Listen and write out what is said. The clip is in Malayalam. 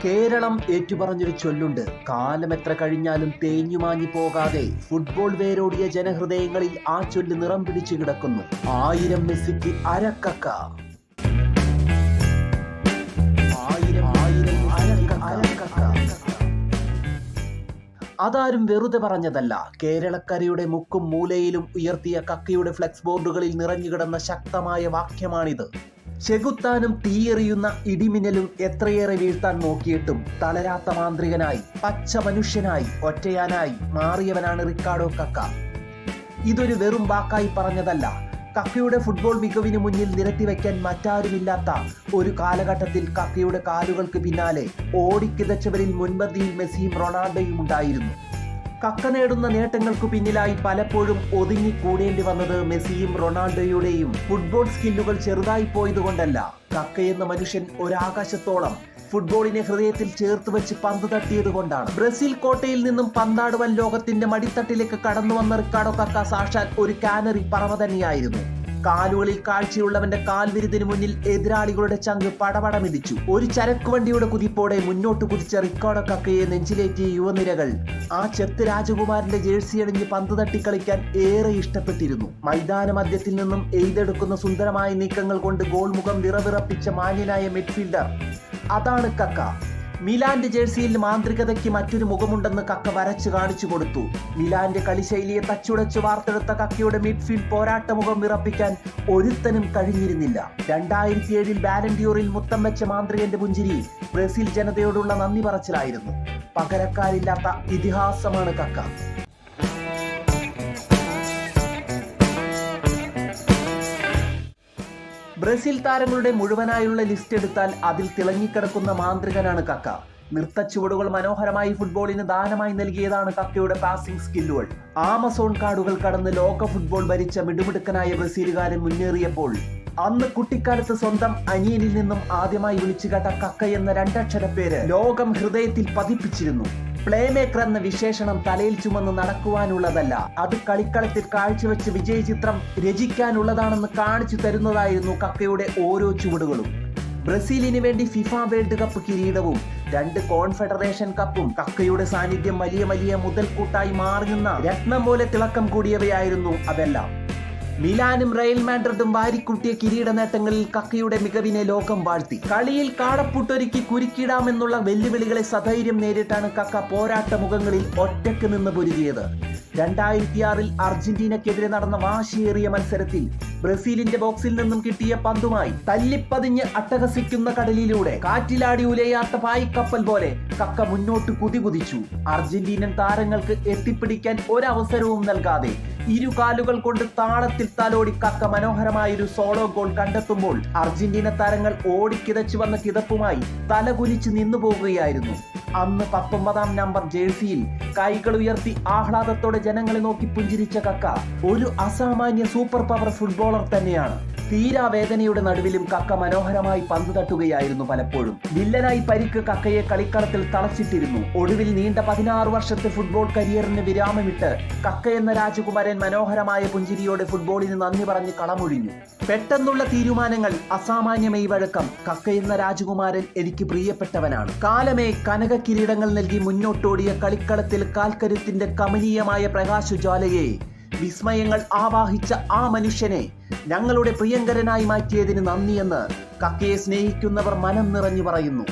കേരളം ഏറ്റുപറഞ്ഞൊരു ചൊല്ലുണ്ട്. കാലം എത്ര കഴിഞ്ഞാലും തേഞ്ഞുമാഞ്ഞു പോകാതെ ഫുട്ബോൾ വേരോടിയ ജനഹൃദയങ്ങളിൽ ആ ചൊല്ല് നിറം പിടിച്ചു കിടക്കുന്നു. 1000 മെസ്സിക്ക് അരക്കക്ക. 1000 അരക്കക്ക. അതാരും വെറുതെ പറഞ്ഞതല്ല. കേരളക്കരയുടെ മുക്കും മൂലയിലും ഉയർത്തിയ കക്കയുടെ ഫ്ലെക്സ് ബോർഡുകളിൽ നിറഞ്ഞുകിടന്ന ശക്തമായ വാക്യമാണിത്. ചെകുത്താനും തീയെറിയുന്ന ഇടിമിന്നലും എത്രയേറെ വീഴ്ത്താൻ നോക്കിയിട്ടും തളരാത്ത മാന്ത്രികനായി, പച്ച മനുഷ്യനായി, ഒറ്റയാനായി മാറിയവനാണ് റിക്കാർഡോ കക്ക. ഇതൊരു വെറും വാക്കായി പറഞ്ഞതല്ല. കക്കയുടെ ഫുട്ബോൾ മികവിന് മുന്നിൽ നിരത്തിവെക്കാൻ മറ്റാരുമില്ലാത്ത ഒരു കാലഘട്ടത്തിൽ കക്കയുടെ കാലുകൾക്ക് പിന്നാലെ ഓടിക്കിതച്ചവരിൽ മുൻപന്തിയിൽ മെസ്സിയും റൊണാൾഡോയും ഉണ്ടായിരുന്നു. കക്ക നേടുന്ന നേട്ടങ്ങൾക്കു പിന്നിലായി പലപ്പോഴും ഒതുങ്ങിക്കൂടേണ്ടി വന്നത് മെസ്സിയും റൊണാൾഡോയുടെയും ഫുട്ബോൾ സ്കില്ലുകൾ ചെറുതായി പോയതുകൊണ്ടല്ല. കക്കയെന്ന മനുഷ്യൻ ഒരാകാശത്തോളം ഫുട്ബോളിനെ ഹൃദയത്തിൽ ചേർത്ത് വെച്ച് പന്ത് തട്ടിയത് കൊണ്ടാണ്. ബ്രസീൽ കോട്ടയിൽ നിന്നും പന്താടുവൻ ലോകത്തിന്റെ മടിത്തട്ടിലേക്ക് കടന്നു വന്ന റിക്കാർഡോ കക്ക സാക്ഷാൽ ഒരു കാനറി പറവ തന്നെയായിരുന്നു. കാലുകളിൽ കാഴ്ചയുള്ളവന്റെ കാൽവിരുതിന് മുന്നിൽ എതിരാളികളുടെ ചങ്ക് പടപടമിടിച്ചു. ഒരു ചരക്കുവണ്ടിയുടെ കുതിപ്പോടെ മുന്നോട്ട് കുതിച്ച റിക്കാർഡോ കക്കയെ നെഞ്ചിലേറ്റിയ യുവനിരകൾ ആ ചെത്ത് രാജകുമാരന്റെ ജേഴ്സി അണിഞ്ഞ് പന്ത് തട്ടി കളിക്കാൻ ഏറെ ഇഷ്ടപ്പെട്ടിരുന്നു. മൈതാന മധ്യത്തിൽ നിന്നും എയ്തെടുക്കുന്ന സുന്ദരമായ നീക്കങ്ങൾ കൊണ്ട് ഗോൾ മുഖം വിറവിറപ്പിച്ച മാന്യനായ മിഡ്ഫീൽഡർ അതാണ് കക്ക. മിലാന്റെ ജേഴ്സിയിൽ മാന്ത്രികതയ്ക്ക് മറ്റൊരു മുഖമുണ്ടെന്ന് കക്ക വരച്ചു കാണിച്ചു കൊടുത്തു. മിലാന്റെ കളിശൈലിയെ തച്ചുടച്ച് വാർത്തെടുത്ത കക്കയുടെ മിഡ്ഫീൽഡ് പോരാട്ട മുഖം വിറപ്പിക്കാൻ ഒരുത്തനും കഴിഞ്ഞിരുന്നില്ല. 2007 ബാലൻഡിയോറിൽ മുത്തം വെച്ച മാന്ത്രികന്റെ പുഞ്ചിരി ബ്രസീൽ ജനതയോടുള്ള നന്ദി പറച്ചിലായിരുന്നു. പകരക്കാരില്ലാത്ത ഇതിഹാസമാണ് കക്ക. ബ്രസീൽ താരങ്ങളുടെ മുഴുവനായുള്ള ലിസ്റ്റ് എടുത്താൽ അതിൽ തിളങ്ങിക്കിടക്കുന്ന മാന്ത്രികനാണ് കക്ക. നൃത്തച്ചുവടുകൾ മനോഹരമായി ഫുട്ബോളിന് ദാനമായി നൽകിയതാണ് കക്കയുടെ പാസിംഗ് സ്കില്ലുകൾ. ആമസോൺ കാടുകൾ കടന്ന് ലോക ഫുട്ബോൾ ഭരിച്ച മിടുമിടുക്കനായ ബ്രസീലുകാരൻ മുന്നേറിയപ്പോൾ അന്ന് കുട്ടിക്കാലത്ത് സ്വന്തം അനിയനിൽ നിന്നും ആദ്യമായി വിളിച്ചു കേട്ട കക്ക എന്ന 2 അക്ഷര പേര് ലോകം ഹൃദയത്തിൽ പതിപ്പിച്ചിരുന്നു. പ്ലേ മേക്കർ എന്ന വിശേഷണം തലയിൽ ചുമന്ന് നടക്കുവാനുള്ളതല്ല, അത് കളിക്കളത്തിൽ കാഴ്ചവെച്ച് വിജയചിത്രം രചിക്കാനുള്ളതാണെന്ന് കാണിച്ചു തരുന്നതായിരുന്നു കക്കയുടെ ഓരോ ചുവടുകളും. ബ്രസീലിന് വേണ്ടി ഫിഫ വേൾഡ് കപ്പ് കിരീടവും 2 കോൺഫെഡറേഷൻ കപ്പും കക്കയുടെ സാന്നിധ്യം വലിയ വലിയ മുതൽക്കൂട്ടായി മാറി നിന്ന രത്നം പോലെ തിളക്കം കൂടിയവയായിരുന്നു അതെല്ലാം. മിലാനും റയൽ മാഡ്രിഡും വാരിക്കൂട്ടിയ കിരീട നേട്ടങ്ങളിൽ കക്കയുടെ മികവിനെ ലോകം വാഴ്ത്തി. കളിയിൽ കാടപ്പൂട്ടൊരുക്കി കുരുക്കിടാമെന്നുള്ള വെല്ലുവിളികളെ സധൈര്യം നേരിട്ടാണ് കക്ക പോരാട്ട മുഖങ്ങളിൽ ഒറ്റക്ക് നിന്ന് പൊരുതിയത്. 2006 അർജന്റീനക്കെതിരെ നടന്ന വാശിയേറിയ മത്സരത്തിൽ ബ്രസീലിന്റെ ബോക്സിൽ നിന്നും കിട്ടിയ പന്തുമായി തല്ലിപ്പതിഞ്ഞ് അട്ടഹസിക്കുന്ന കടലിലൂടെ കാറ്റിലാടി ഉലയാത്ത പായ്ക്കപ്പൽ പോലെ കക്ക മുന്നോട്ട് കുതികുതിച്ചു. അർജന്റീനൻ താരങ്ങൾക്ക് എത്തിപ്പിടിക്കാൻ ഒരവസരവും നൽകാതെ ഇരുകാലുകൾ കൊണ്ട് താളത്തിൽ തലോടി കക്ക മനോഹരമായൊരു സോളോ ഗോൾ കണ്ടെത്തുമ്പോൾ അർജന്റീന താരങ്ങൾ ഓടിക്കിതച്ചു വന്ന കിതപ്പുമായി തലകുനിച്ച് നിന്നു പോകുകയായിരുന്നു. അന്ന് 19-ാം നമ്പർ ജേഴ്സിയിൽ കൈകൾ ഉയർത്തി ആഹ്ലാദത്തോടെ ജനങ്ങളെ നോക്കി പുഞ്ചിരിച്ച കക്ക ഒരു അസാമാന്യ സൂപ്പർ പവർ ഫുട്ബോളർ തന്നെയാണ്. തീരാവേദനയുടെ നടുവിലും കക്ക മനോഹരമായി പന്ത് തട്ടുകയായിരുന്നു. പലപ്പോഴും വില്ലനായി പരിക്ക് കക്കയെ കളിക്കളത്തിൽ തളച്ചിട്ടിരുന്നു. ഒടുവിൽ നീണ്ട 16 വർഷത്തെ ഫുട്ബോൾ കരിയറിന് വിരാമമിട്ട് കക്ക എന്ന രാജകുമാരൻ മനോഹരമായ പുഞ്ചിരിയോടെ ഫുട്ബോളിന് നന്ദി പറഞ്ഞ് കളമൊഴിഞ്ഞു. പെട്ടെന്നുള്ള തീരുമാനങ്ങൾ, അസാമാന്യ മെയ്വഴക്കം. കക്ക എന്ന രാജകുമാരൻ എനിക്ക് പ്രിയപ്പെട്ടവനാണ്. കാലമേ കനക കിരീടങ്ങൾ നൽകി മുന്നോട്ടോടിയ കളിക്കളത്തിൽ കാൽക്കരുത്തിന്റെ കമനീയമായ പ്രകാശജ്വാലയെ, വിസ്മയങ്ങൾ ആവാഹിച്ച ആ മനുഷ്യനെ ഞങ്ങളുടെ പ്രിയങ്കരനായി മാറ്റിയതിന് നന്ദിയെന്ന് കക്കയെ സ്നേഹിക്കുന്നവർ മനം നിറഞ്ഞു പറയുന്നു.